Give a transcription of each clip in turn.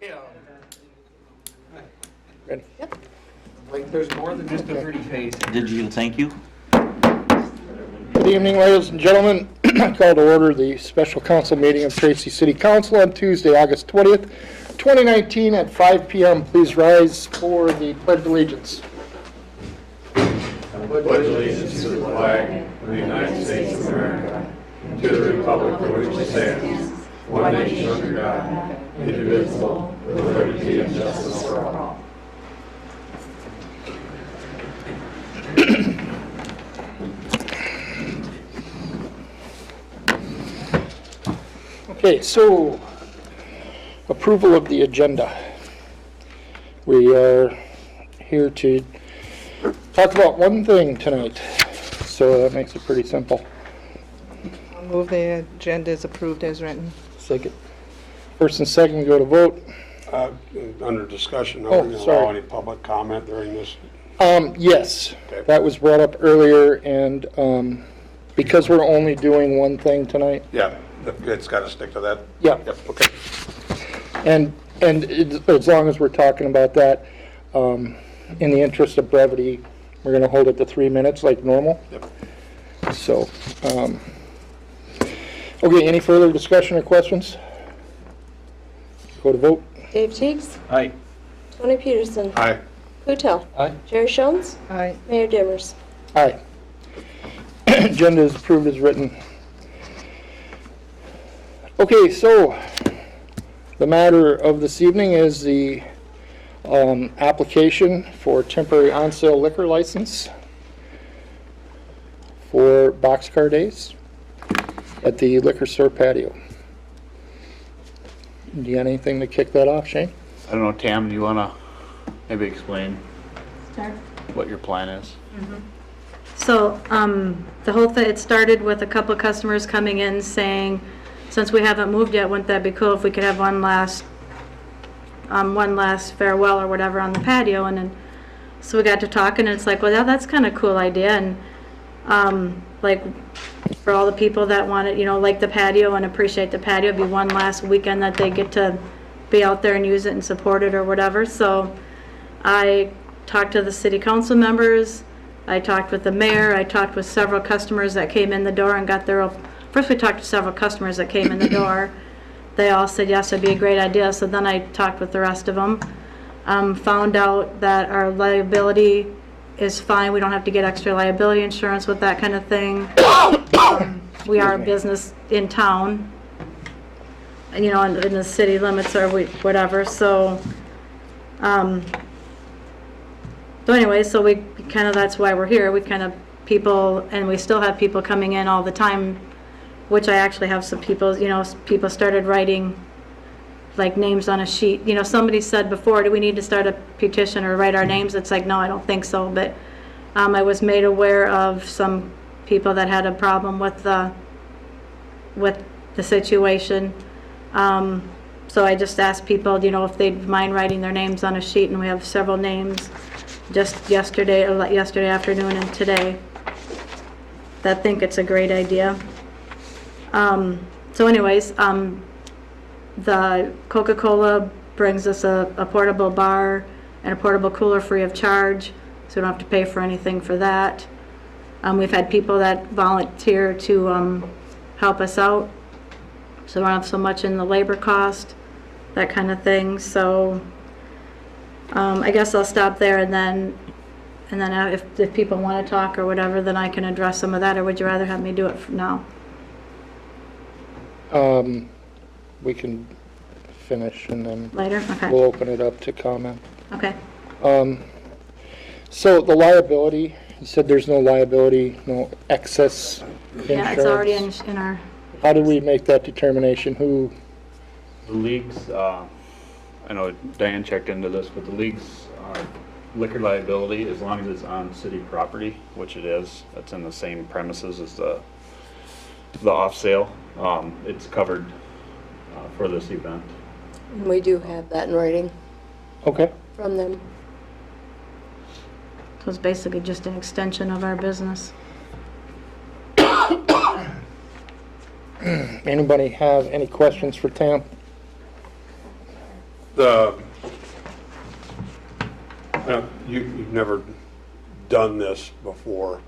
Yeah. Ready? Like, there's more than just a pretty face. Digital thank you. Good evening, ladies and gentlemen. I call to order the special council meeting of Tracy City Council on Tuesday, August 20th, 2019 at 5 p.m. Please rise for the Pledge of Allegiance. I pledge allegiance to the flag of the United States of America, and to the republic for which it stands, one nation under God, indivisible, with liberty and justice for all. Okay, so approval of the agenda. We are here to talk about one thing tonight, so that makes it pretty simple. I'll move the agenda is approved as written. Second. First and second, we go to vote. Under discussion, Oh, are we going to sorry. allow any public comment during this? Yes, Okay. that was brought up earlier, and because we're only doing one thing tonight, Yeah, it's got to stick to that. yeah. Yep, okay. And as long as we're talking about that, in the interest of brevity, we're going to hold it to 3 minutes like normal. Yep. So, okay, any further discussion or questions? Go to vote. Dave Teagues, Aye. Tony Peterson, Aye. Hutel, Aye. Jerry Schoens, Aye. Mayor Dimmers. Aye. Agenda is approved as written. Okay, so the matter of this evening is the application for temporary on-sale liquor license for Boxcar Days at the liquor store patio. Do you have anything to kick that off, Shane? I don't know, Tam, do you want to maybe explain Start. what your plan is? So, the whole thing, it started with a couple of customers coming in saying, since we haven't moved yet, wouldn't that be cool if we could have one last farewell or whatever on the patio? And then, so we got to talking, and it's like, well, that's kind of a cool idea. And, like, for all the people that want it, like the patio and appreciate the patio, it'd be one last weekend that they get to be out there and use it and support it or whatever. So I talked to the city council members, I talked with the mayor, I talked with several customers that came in the door and got their, first we talked to several customers that came in the door. They all said, yes, it'd be a great idea. So then I talked with the rest of them. Found out that our liability is fine. We don't have to get extra liability insurance with that kind of thing. We are a business in town, and, in the city limits or whatever. So, anyway, so we kind of, that's why we're here. We kind of people, and we still have people coming in all the time, which I actually have some people, people started writing like names on a sheet. Somebody said before, do we need to start a petition or write our names? It's like, no, I don't think so. But I was made aware of some people that had a problem with the situation. So I just asked people, if they'd mind writing their names on a sheet, and we have several names just yesterday afternoon and today that think it's a great idea. So anyways, the Coca-Cola brings us a portable bar and a portable cooler free of charge, so we don't have to pay for anything for that. We've had people that volunteer to help us out, so we don't have so much in the labor cost, that kind of thing. So I guess I'll stop there, and then if people want to talk or whatever, then I can address some of that, or would you rather have me do it now? We can finish and then Later? Okay. we'll open it up to comment. Okay. So the liability, you said there's no liability, no excess insurance? Yeah, it's already in our, How did we make that determination? Who, The leagues, I know Diane checked into this, but the leagues liquor liability, as long as it's on city property, which it is, it's in the same premises as the off sale, it's covered for this event. And we do have that in writing okay, from them. so it's basically just an extension of our business. anybody have any questions for Tam? You've never done this before.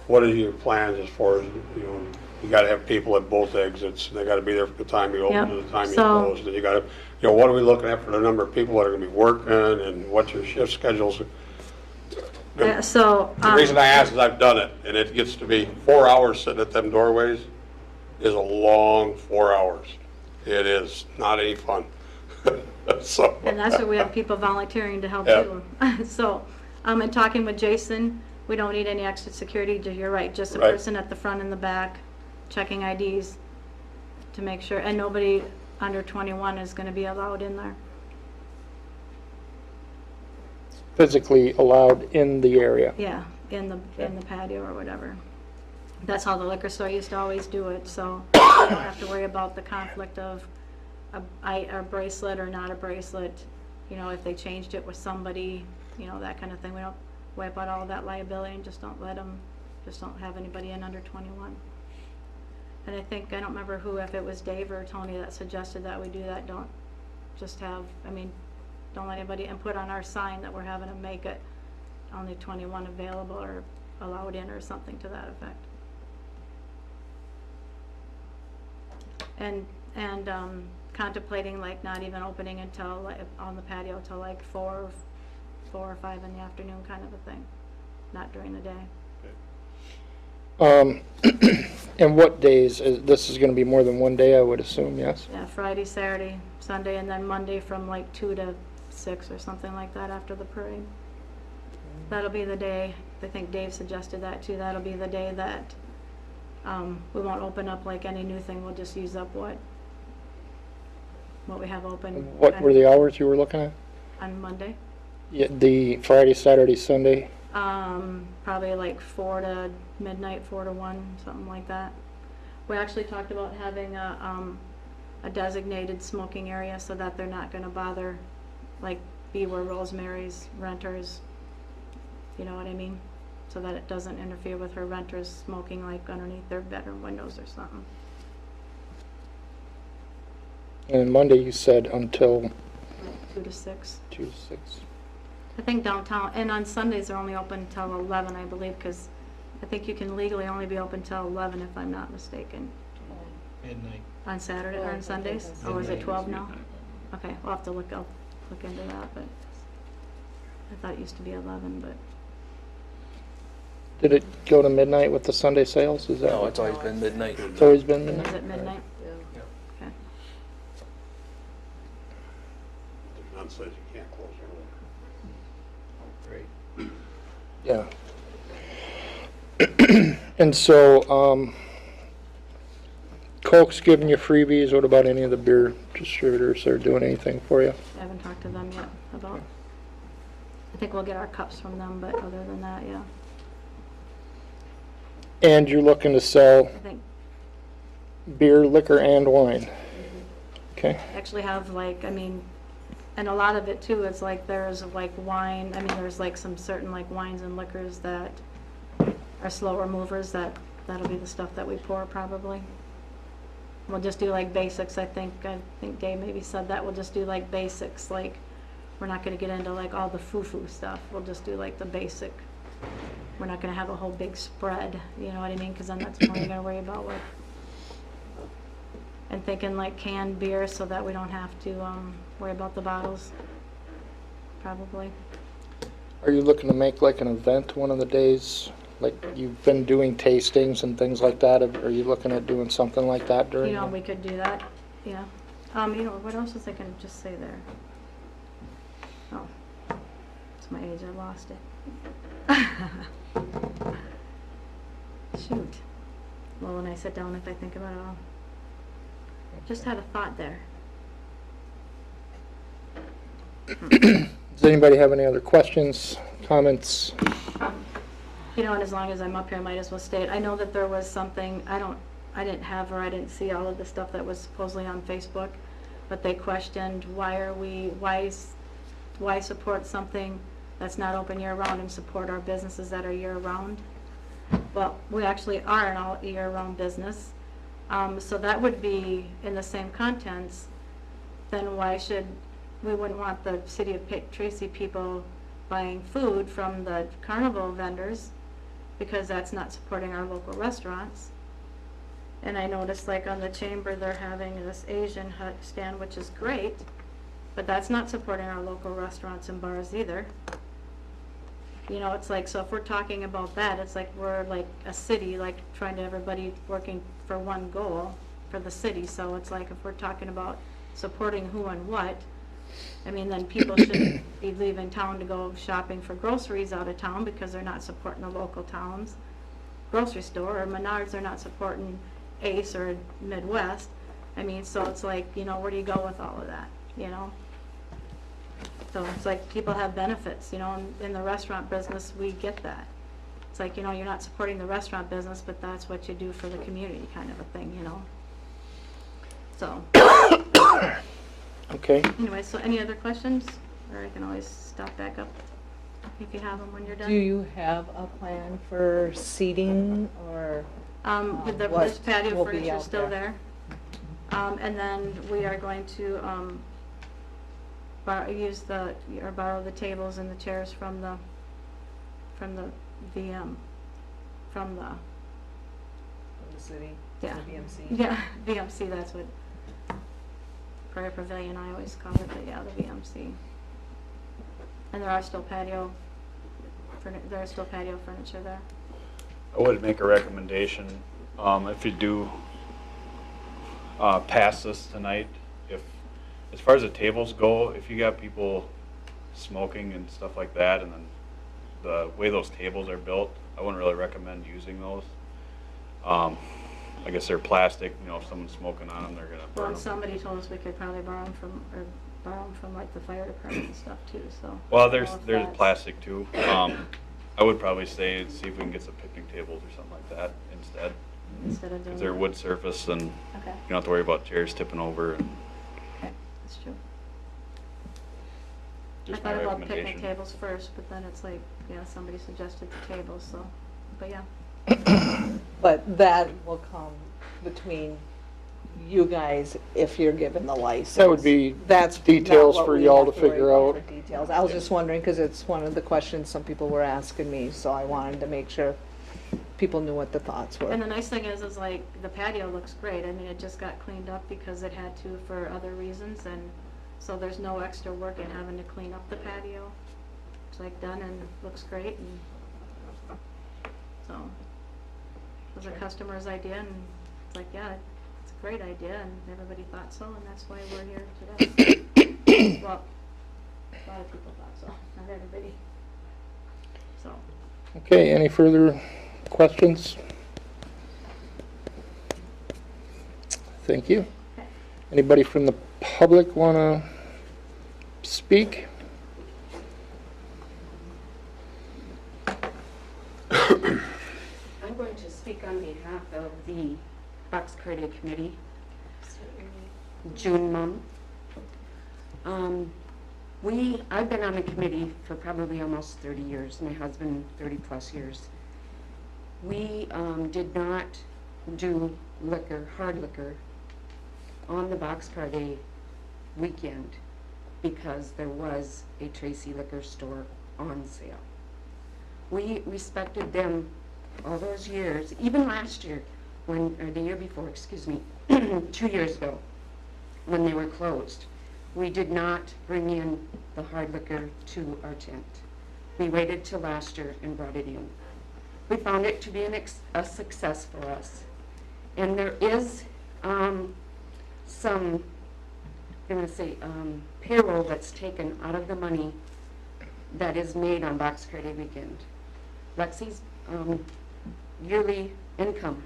What are your plans as far as, you gotta have people at both exits, and they gotta be there from the time you open Yep. to the time you So- close, and you gotta, what are we looking at for the number of people that are gonna be working, and what's your shift schedules? Yeah, so, The reason I ask is I've done it, and it gets to be 4 hours sitting at them doorways is a long 4 hours. It is not any fun. So. and that's where we have people volunteering to help Yeah. too. So, and talking with Jason, we don't need any extra security, you're right, just a Right. person at the front and the back, checking IDs to make sure, and nobody under 21 is gonna be allowed in there. Physically allowed in the area. Yeah, in the patio or whatever. That's how the liquor store used to always do it, so you don't have to worry about the conflict of a bracelet or not a bracelet. If they changed it with somebody, that kind of thing. We don't wipe out all that liability and just don't have anybody in under 21. And I don't remember who, if it was Dave or Tony that suggested that we do that. Don't let anybody, and put on our sign that we're having them make it only 21 available or allowed in or something to that effect. And contemplating like not even opening until on the patio till like 4 or 5 in the afternoon kind of a thing, not during the day. And what days? This is going to be more than one day, I would assume, yes? Yeah, Friday, Saturday, Sunday, and then Monday from like 2 to 6 or something like that after the parade. That'll be the day, I think Dave suggested that too, that'll be the day that we won't open up like any new thing, we'll just use up what we have open. What were the hours you were looking at? On Monday? Yeah, the Friday, Saturday, Sunday? Probably like 4 to midnight, 4 to 1, something like that. We actually talked about having a designated smoking area so that they're not gonna bother, like be where Rosemary's renters, you know what I mean? So that it doesn't interfere with her renters smoking like underneath their bedroom windows or something. And Monday you said until 2 to 6. 2 to 6. I think downtown, and on Sundays they're only open till 11, I believe, because I think you can legally only be open till 11 if I'm not mistaken. Midnight. On Saturday or on Sundays? Or is it 12 now? Okay, we'll have to look into that, but I thought it used to be 11, but Did it go to midnight with the Sunday sales? Is that? No, it's always been midnight. It's always been is midnight? it midnight? Yeah. Okay. None says you can't close early. Right. Yeah. And so, Coke's giving you freebies. What about any of the beer distributors that are doing anything for you? I haven't talked to them yet about, I think we'll get our cups from them, but other than that, yeah. And you're looking to sell I think beer, liquor, and wine? Okay. actually have like, and a lot of it too is like there's like wine, there's like some certain like wines and liquors that are slower movers that'll be the stuff that we pour probably. We'll just do like basics, I think Dave maybe said that, we'll just do like basics, like we're not gonna get into like all the foo-foo stuff, we'll just do like the basic. We're not gonna have a whole big spread, you know what I mean, because then that's more you're gonna worry about with. And thinking like canned beer so that we don't have to worry about the bottles, probably. Are you looking to make like an event one of the days? Like you've been doing tastings and things like that. Are you looking at doing something like that during? We could do that, yeah. What else was I gonna just say there? Oh, it's my age, I lost it. Shoot. Well, when I sit down, if I think about it all. Just had a thought there. Does anybody have any other questions, comments? And as long as I'm up here, I might as well state, I know that there was something, I didn't see all of the stuff that was supposedly on Facebook, but they questioned why support something that's not open year-round and support our businesses that are year-round. Well, we actually are an all year-round business, so that would be in the same contents, then why should we wouldn't want the city of Tracy people buying food from the carnival vendors, because that's not supporting our local restaurants. And I noticed like on the Chamber, they're having this Asian hut stand, which is great, but that's not supporting our local restaurants and bars either. You know, it's like, so if we're talking about that, it's like we're like a city, like trying to everybody working for one goal for the city. So it's like if we're talking about supporting who and what, I mean, then people shouldn't be leaving town to go shopping for groceries out of town because they're not supporting the local towns grocery store, or Menards, they're not supporting Ace or Midwest. I mean, so it's like, you know, where do you go with all of that, you know? So it's like people have benefits, you know, in the restaurant business, we get that. It's like, you know, you're not supporting the restaurant business, but that's what you do for the community kind of a thing, you know? So, Okay. anyway, so any other questions? Or I can always stop back up if you have them when you're done. Do you have a plan for seating or? With the, what this patio will be furniture out still there. And then we are going to, borrow the tables and the chairs from the VM, from the, From the city? Yeah. The VMC? yeah, VMC, that's what Prairie Pavilion, I always call it, but yeah, the VMC. And there are still patio furniture there. I would make a recommendation, if you do pass this tonight, as far as the tables go, if you got people smoking and stuff like that, and then the way those tables are built, I wouldn't really recommend using those. I guess they're plastic, you know, if someone's smoking on them, they're gonna Well, burn and them. somebody told us we could probably borrow them from like the fire department and stuff too, so. Well, I don't there's know if there's that's- plastic too. I would probably say, see if we can get some picnic tables or something like that instead. Instead of doing. Because they're that. wood surface, and you Okay, don't have to worry about chairs tipping over. And okay, that's true. I just my thought about picnic recommendation. tables first, but then it's like, yeah, somebody suggested the tables, so, but yeah. But that will come between you guys if you're given the license. That would be That's details not what for we y'all have to worry figure about out. for Details. I was just wondering, because it's one of the questions some people were asking me, so I wanted to make sure people knew what the thoughts were. And the nice thing is like, the patio looks great. I mean, it just got cleaned up because it had to for other reasons, and so there's no extra work in having to clean up the patio. It's like done and looks great, and so it was a customer's idea, and it's like, yeah, it's a great idea, and everybody thought so, and that's why we're here today. Well, a lot of people thought so, not everybody. So, Okay, any further questions? Thank you. okay. Anybody from the public want to speak? I'm going to speak on behalf of the Box Cardia Committee, June month. I've been on the committee for probably almost 30 years, my husband 30 plus years. We did not do liquor, hard liquor, on the Box Cardia weekend because there was a Tracy liquor store on sale. We respected them all those years, even last year, or the year before, excuse me, 2 years ago, when they were closed. We did not bring in the hard liquor to our tent. We waited till last year and brought it in. We found it to be a success for us. And there is some, I'm going to say, payroll that's taken out of the money that is made on Box Cardia weekend. Lexi's yearly income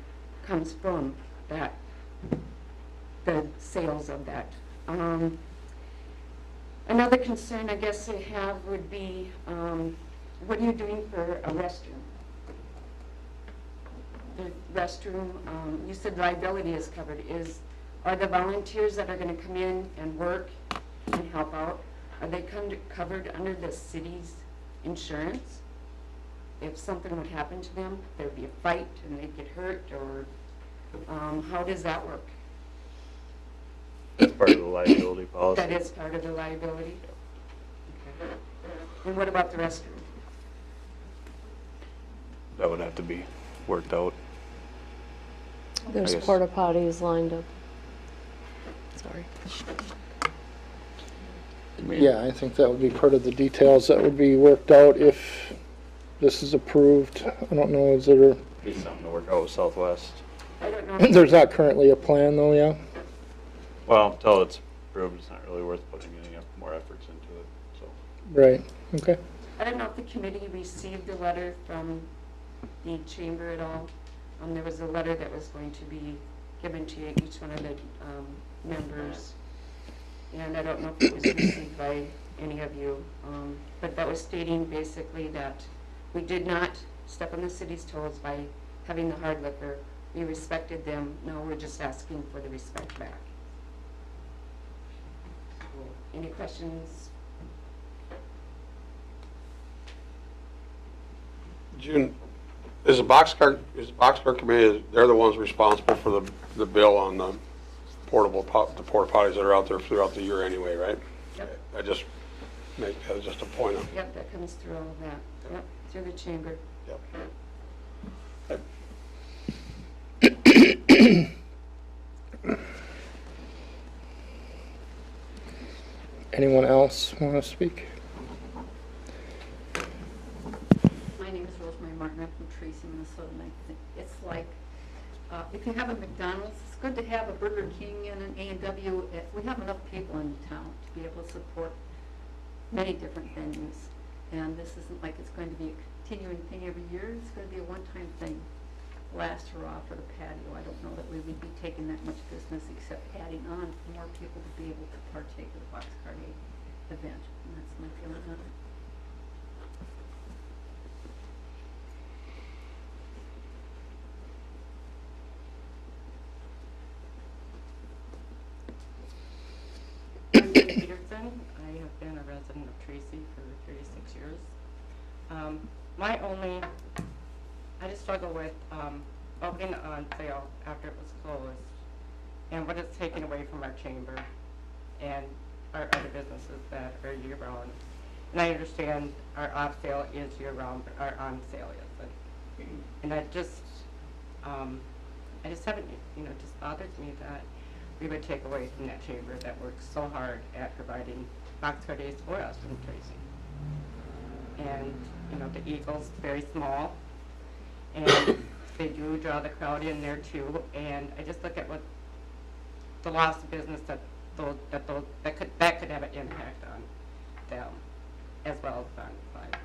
comes from that, the sales of that. Another concern I guess I have would be, what are you doing for a restroom? The restroom, you said liability is covered. Are the volunteers that are going to come in and work and help out, are they covered under the city's insurance? If something would happen to them, there would be a fight and they'd get hurt, or how does that work? That's part of the liability policy. That is part of the liability? Okay. And what about the restroom? That would have to be worked out. There's guess. porta potties lined up. Sorry. I mean, Yeah, I think that would be part of the details that would be worked out if this is approved. I don't know, is there, Be something to work out with Southwest. I don't know. there's not currently a plan though, yeah? Well, until it's approved, it's not really worth putting any more efforts into it, so. Right, okay. I don't know if the committee received a letter from the chamber at all. There was a letter that was going to be given to each one of the members. And I don't know if it was received by any of you. But that was stating basically that we did not step on the city's toes by having the hard liquor. We respected them. No, we're just asking for the respect back. Any questions? June, is the boxcar committee, they're the ones responsible for the bill on the porta potties that are out there throughout the year anyway, right? Yep. I just make that just a point of. Yep, that comes through all of that. Yep, through the chamber. Yep. Anyone else want to speak? My name is Rosemary Martin. I'm from Tracy, Minnesota, and I think it's like, if you have a McDonald's, it's good to have a Burger King and an A&W. We have enough people in town to be able to support many different venues. And this isn't like it's going to be a continuing thing every year. It's going to be a one-time thing. Last hurrah for the patio. I don't know that we would be taking that much business except adding on for more people to be able to partake of the Boxcar Day event. And that's my feeling on it. I'm Jenny Peterson. I have been a resident of Tracy for 36 years. I just struggle with opening on sale after it was closed and what it's taken away from our chamber and our other businesses that are year-round. And I understand our off sale is year-round, but our on sale isn't. And I just haven't, it just bothers me that we would take away from that chamber that works so hard at providing Boxcar Days for us from Tracy. And, the Eagles, very small, and they do draw the crowd in there too. And I just look at what the loss of business that could have an impact on them, as well as on clients.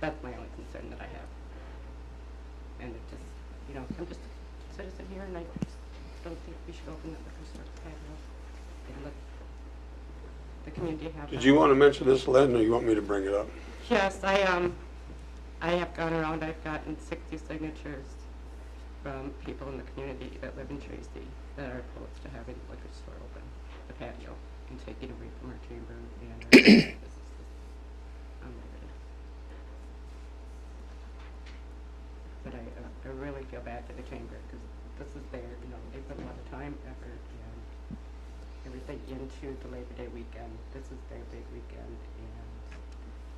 That's my only concern that I have. And it just, I'm just a citizen here, and I just don't think we should open that liquor store patio and let the community have. Did you want to mention this, Lynn, or you want me to bring it up? Yes, I have gone around. I've gotten 60 signatures from people in the community that live in Tracy that are opposed to having the liquor store open, the patio, and taking away from our chamber and our businesses on Labor Day. But I really feel bad for the chamber because this is their, they put a lot of time, effort, and everything into the Labor Day weekend. This is their big weekend,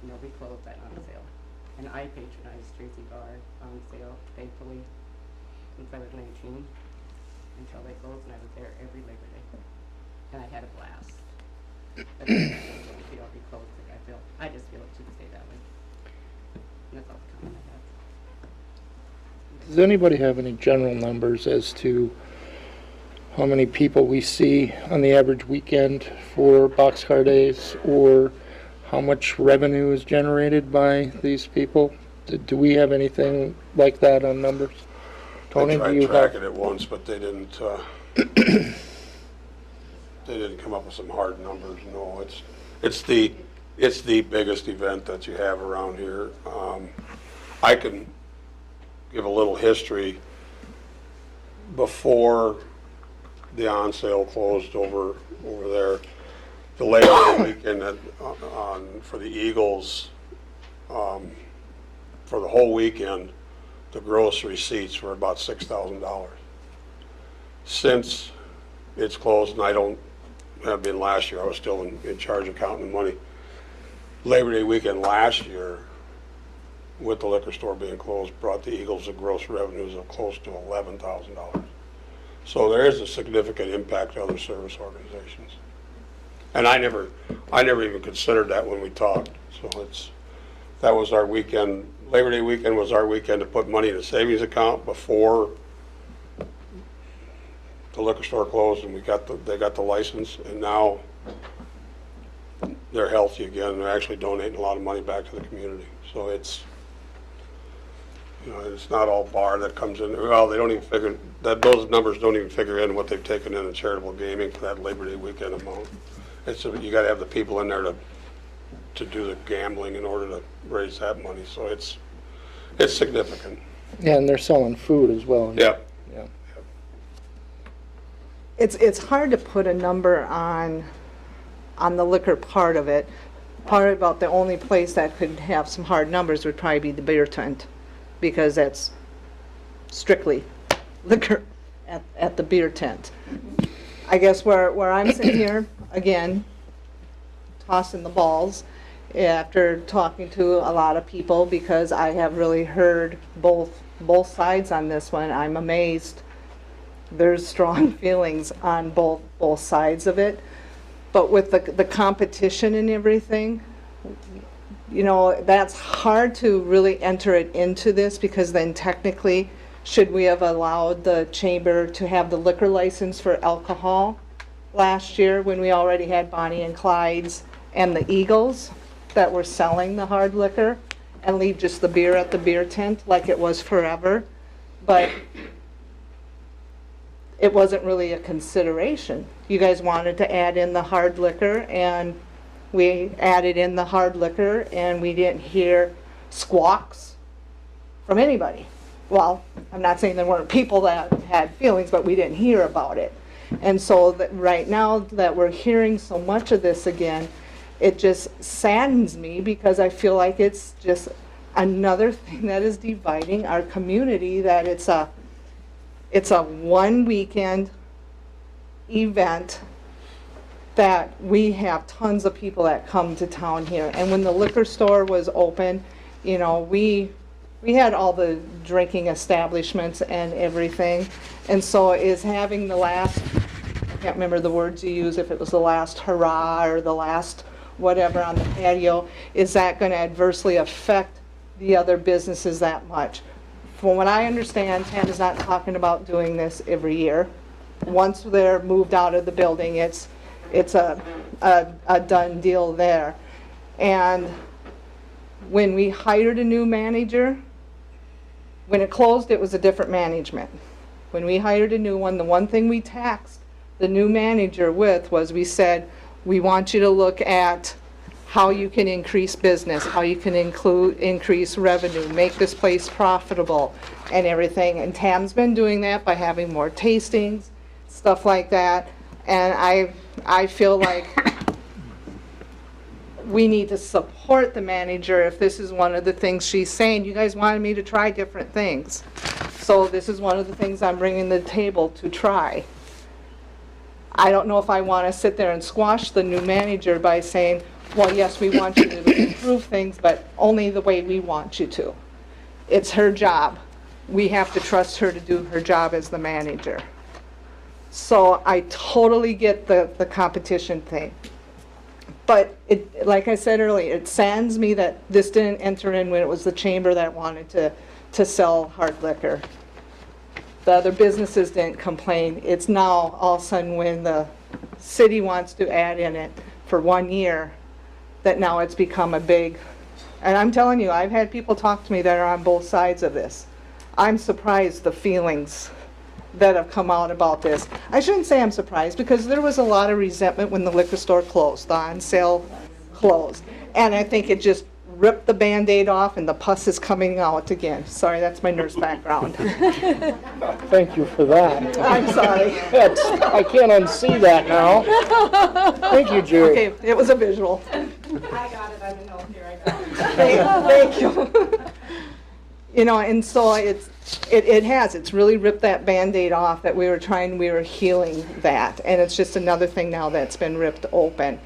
and we close that on sale. And I patronize Tracy Bar on sale, thankfully, since I was 19, until they closed, and I was there every Labor Day. And I had a blast. But if you don't be closed, I just feel it should stay that way. And that's all the comment I have. Does anybody have any general numbers as to how many people we see on the average weekend for Boxcar Days, or how much revenue is generated by these people? Do we have anything like that on numbers? Tony, I do tried you tracking have? it once, but they didn't, they didn't come up with some hard numbers. No, it's the biggest event that you have around here. I can give a little history. Before the on sale closed over there, the Labor Day weekend for the Eagles, for the whole weekend, the gross receipts were about $6,000. Since it's closed, and had been last year, I was still in charge of counting the money. Labor Day weekend last year, with the liquor store being closed, brought the Eagles a gross revenues of close to $11,000. So there is a significant impact to other service organizations. And I never even considered that when we talked. So that was our weekend. Labor Day weekend was our weekend to put money in a savings account before the liquor store closed, and they got the license, and now they're healthy again. They're actually donating a lot of money back to the community. So it's not all bar that comes in. Well, they don't even figure that those numbers don't even figure in what they've taken in charitable gaming for that Labor Day weekend amount. You got to have the people in there to do the gambling in order to raise that money. So it's significant. Yeah, and they're selling food as well. Yeah. Yeah. It's hard to put a number on the liquor part of it. Part about the only place that could have some hard numbers would probably be the beer tent, because that's strictly liquor at the beer tent. I guess where I'm sitting here, again, tossing the balls, after talking to a lot of people, because I have really heard both sides on this one, I'm amazed. There's strong feelings on both sides of it. But with the competition and everything, that's hard to really enter it into this, because then technically, should we have allowed the chamber to have the liquor license for alcohol last year when we already had Bonnie and Clyde's and the Eagles that were selling the hard liquor, and leave just the beer at the beer tent like it was forever? But it wasn't really a consideration. You guys wanted to add in the hard liquor, and we added in the hard liquor, and we didn't hear squawks from anybody. Well, I'm not saying there weren't people that had feelings, but we didn't hear about it. And so right now that we're hearing so much of this again, it just saddens me, because I feel like it's just another thing that is dividing our community, that it's a one weekend event that we have tons of people that come to town here. And when the liquor store was open, we had all the drinking establishments and everything. And so is having the last, I can't remember the words you use, if it was the last hurrah or the last whatever on the patio, is that going to adversely affect the other businesses that much? From what I understand, Tam is not talking about doing this every year. Once they're moved out of the building, it's a done deal there. And when we hired a new manager, when it closed, it was a different management. When we hired a new one, the one thing we taxed the new manager with was, we said, we want you to look at how you can increase business, how you can increase revenue, make this place profitable and everything. And Tam's been doing that by having more tastings, stuff like that. And I feel like we need to support the manager if this is one of the things she's saying. You guys wanted me to try different things. So this is one of the things I'm bringing to the table to try. I don't know if I want to sit there and squash the new manager by saying, well, yes, we want you to improve things, but only the way we want you to. It's her job. We have to trust her to do her job as the manager. So I totally get the competition thing. But like I said earlier, it saddens me that this didn't enter in when it was the chamber that wanted to sell hard liquor. The other businesses didn't complain. It's now all of a sudden when the city wants to add in it for 1 year, that now it's become a big, and I'm telling you, I've had people talk to me that are on both sides of this. I'm surprised the feelings that have come out about this. I shouldn't say I'm surprised, because there was a lot of resentment when the liquor store closed, the on sale closed. And I think it just ripped the Band-Aid off and the pus is coming out again. Sorry, that's my nurse background. Thank you for that. I'm sorry. I can't unsee that now. Thank you, Jerry. Okay, it was a visual. I got it, I didn't know, here I got it. Thank you. You know, and so it's really ripped that Band-Aid off that we were healing that. And it's just another thing now that's been ripped open.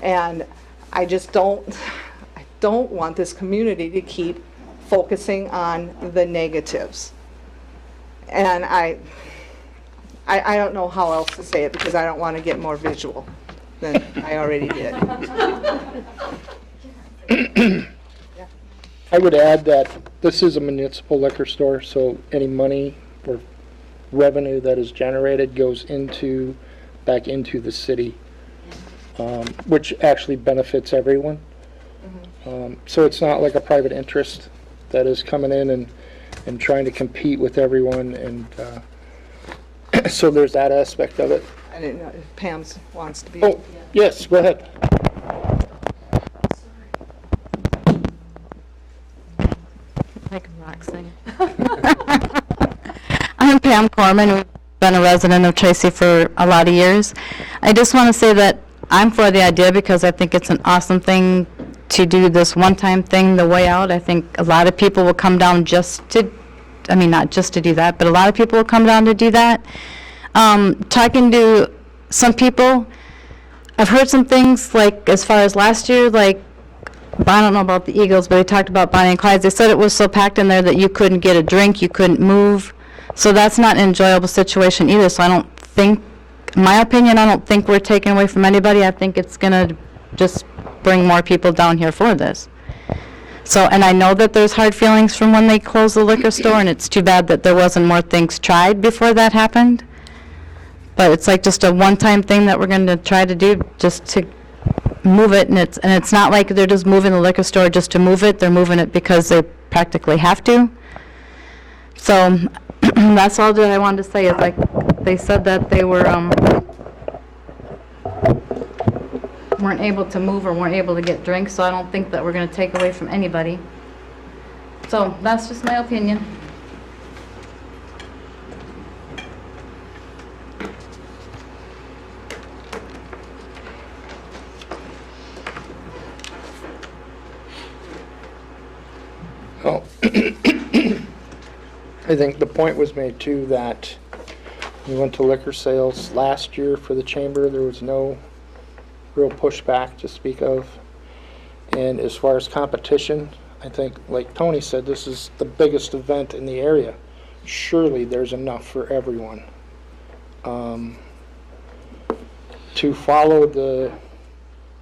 And I just don't want this community to keep focusing on the negatives. And I don't know how else to say it because I don't want to get more visual than I already did. I would add that this is a municipal liquor store, so any money or revenue that is generated goes back into the city, which actually benefits everyone. So it's not like a private interest that is coming in and trying to compete with everyone, and so there's that aspect of it. I didn't know if Pam wants to be. Oh, yes, go ahead. I can rock sing. I'm Pam Corman. We've been a resident of Tracy for a lot of years. I just want to say that I'm for the idea because I think it's an awesome thing to do this one-time thing the way out. I think a lot of people will come down just to, I mean, not just to do that, but a lot of people will come down to do that. Talking to some people, I've heard some things like as far as last year, like I don't know about the Eagles, but they talked about Bonnie and Clyde. They said it was so packed in there that you couldn't get a drink, you couldn't move. So that's not an enjoyable situation either. So I don't think, in my opinion, I don't think we're taking away from anybody. I think it's going to just bring more people down here for this. So, and I know that there's hard feelings from when they closed the liquor store, and it's too bad that there wasn't more things tried before that happened. But it's like just a one-time thing that we're going to try to do just to move it, and it's not like they're just moving the liquor store just to move it. They're moving it because they practically have to. So that's all that I wanted to say is like they said that they were weren't able to move or weren't able to get drinks, so I don't think that we're going to take away from anybody. So that's just my opinion. Oh, I think the point was made too that we went to liquor sales last year for the chamber. There was no real pushback to speak of. And as far as competition, I think, like Tony said, this is the biggest event in the area. Surely there's enough for everyone. To follow the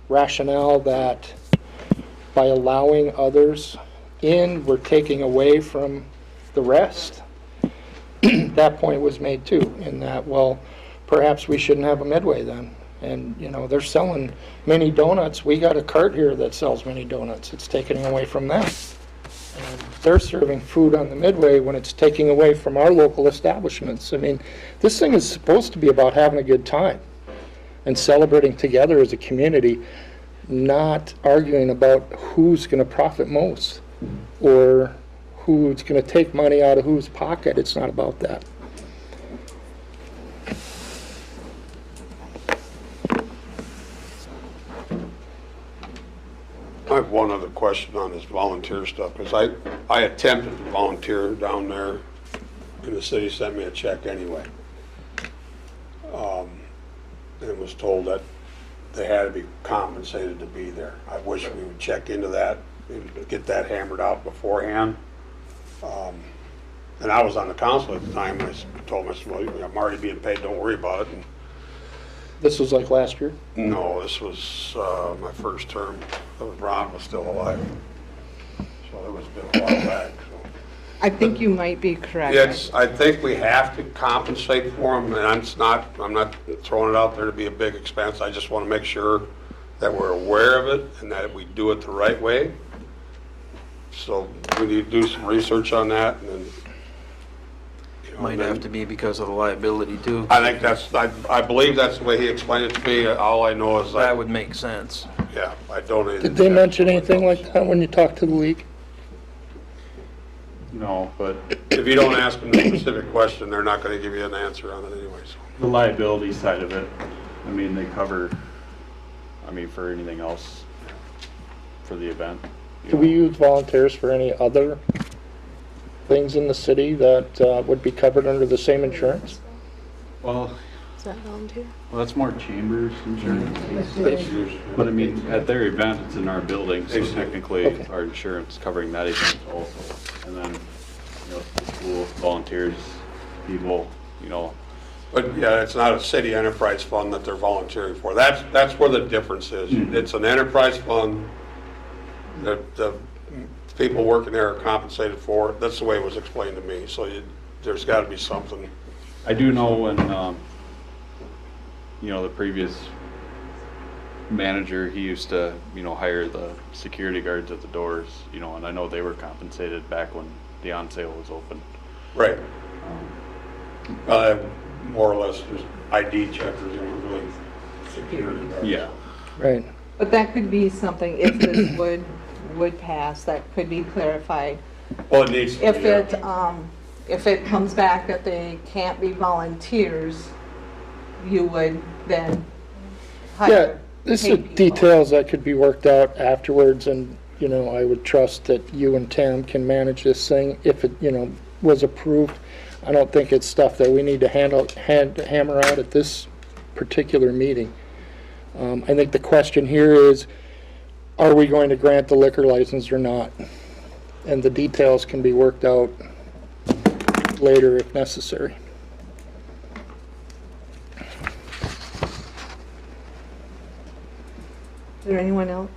rationale that by allowing others in, we're taking away from the rest. That point was made too, in that, well, perhaps we shouldn't have a Midway then. And, you know, they're selling mini donuts. We got a cart here that sells mini donuts. It's taking away from them. And they're serving food on the Midway when it's taking away from our local establishments. I mean, this thing is supposed to be about having a good time and celebrating together as a community, not arguing about who's going to profit most or who's going to take money out of whose pocket. It's not about that. I have one other question on this volunteer stuff, because I attempted to volunteer down there, and the city sent me a check anyway. And was told that they had to be compensated to be there. I wish we would check into that and get that hammered out beforehand. And I was on the council at the time, and I told them, well, I'm already being paid, don't worry about it. And This was like last year? no, this was my first term. Ron was still alive. So it was been a while back. So. I think you might be correct. I think we have to compensate for them, and I'm not throwing it out there to be a big expense. I just want to make sure that we're aware of it and that we do it the right way. So we need to do some research on that, and then, you know, Might have to be because of the liability too. I think I believe that's the way he explained it to me. All I know is That would make sense. yeah, I donated. Did they mention anything like that when you talked to the league? No, but If you don't ask them the specific question, they're not going to give you an answer on it anyway. So. the liability side of it, I mean, they cover, I mean, for anything else for the event. Do we use volunteers for any other things in the city that would be covered under the same insurance? Well, Is that volunteer? that's more chambers insurance. But I mean, at their event, it's in our building, so technically Okay. our insurance covering that event also. And then, the school volunteers, people, But yeah, it's not a city enterprise fund that they're volunteering for. That's where the difference is. It's an enterprise fund that the people working there are compensated for. That's the way it was explained to me. So there's got to be something. I do know when, the previous manager, he used to, hire the security guards at the doors, and I know they were compensated back when the on sale was open. Right. More or less just ID checkers and really security guards. Yeah. Right. But that could be something, if this would pass, that could be clarified. Well, it needs to be. If it comes back that they can't be volunteers, you would then Yeah, hire. this is paid people. details that could be worked out afterwards, and, I would trust that you and Tam can manage this thing if it, was approved. I don't think it's stuff that we need to hammer out at this particular meeting. I think the question here is, are we going to grant the liquor license or not? And the details can be worked out later if necessary. Is there anyone else?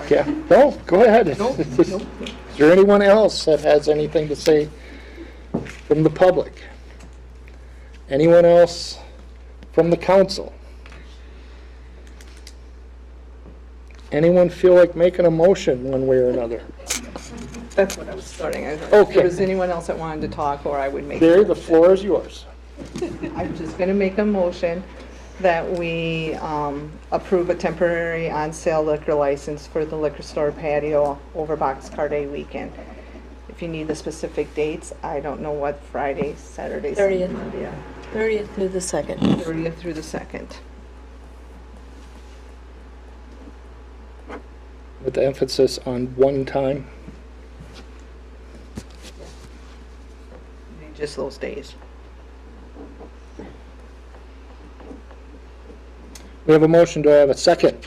Yeah, no, go ahead. Is there anyone else that has anything to say from the public? Anyone else from the council? Anyone feel like making a motion one way or another? That's what I was starting. If Okay. there was anyone else that wanted to talk, or I would make. Gary, the floor is yours. I'm just going to make a motion that we approve a temporary on-sale liquor license for the liquor store patio over Boxcar Day weekend. If you need the specific dates, I don't know what Friday, Saturday. 30th. Yeah, 30th through the 2nd. 30th through the 2nd. With the emphasis on one time. Just those days. We have a motion. Do I have a second?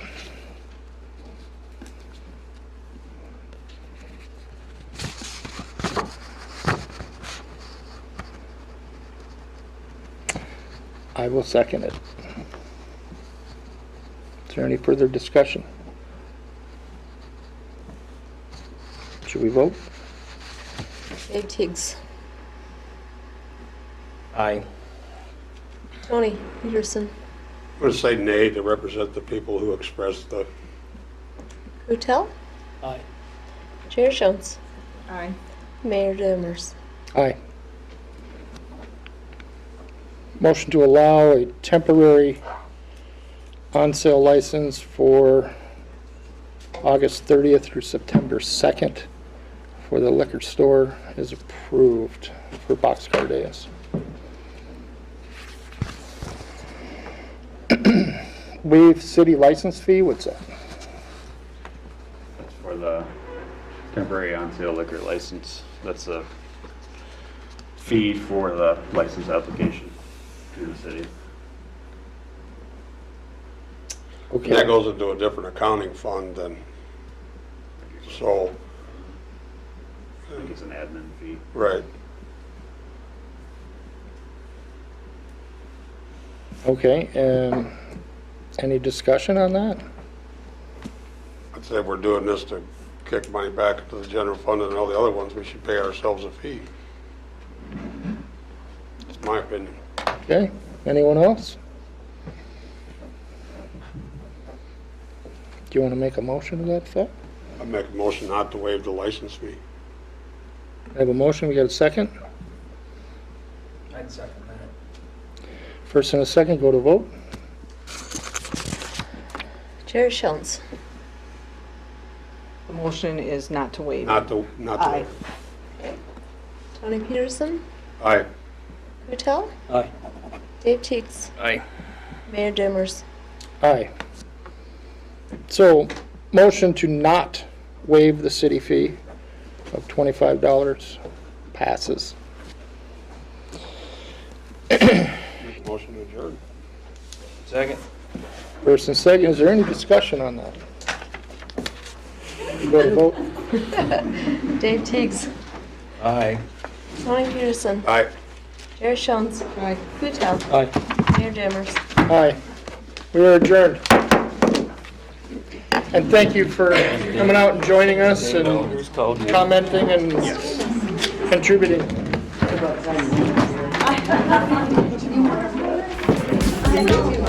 I will second it. Is there any further discussion? Should we vote? Dave Tiggs. Aye. Tony Peterson. I'm going to say nay to represent the people who expressed the, Hutel. Aye. Chair Jones. Aye. Mayor Dimmers. Aye. Motion to allow a temporary on-sale license for August 30th through September 2nd for the liquor store is approved for Boxcar Days. Waive city license fee, what's that? That's for the temporary on-sale liquor license. That's a fee for the license application to the city. that Okay, goes into a different accounting fund than, so, I think it's an admin fee. right. okay, and any discussion on that? I'd say if we're doing this to kick money back into the general fund and all the other ones, we should pay ourselves a fee. That's my opinion. Okay, anyone else? Do you want to make a motion to that effect? I make a motion not to waive the license fee. I have a motion, we got a second? I'd second that. First and a second, go to vote. Chair Jones. The motion is not to waive. Not to Aye. waive. Tony Peterson. Aye. Hutel. Aye. Dave Tiggs. Aye. Mayor Dimmers. Aye. So, motion to not waive the city fee of $25 passes. Motion to adjourn. Second. First and second, is there any discussion on that? Go to vote. Dave Teagues, Aye. Tony Peterson, Aye. Jerry Jones, Kutel, Aye. Mayor Dimmers. Aye. We are adjourned. And thank you for coming out and joining us and Who's called you? commenting and contributing. Thank you.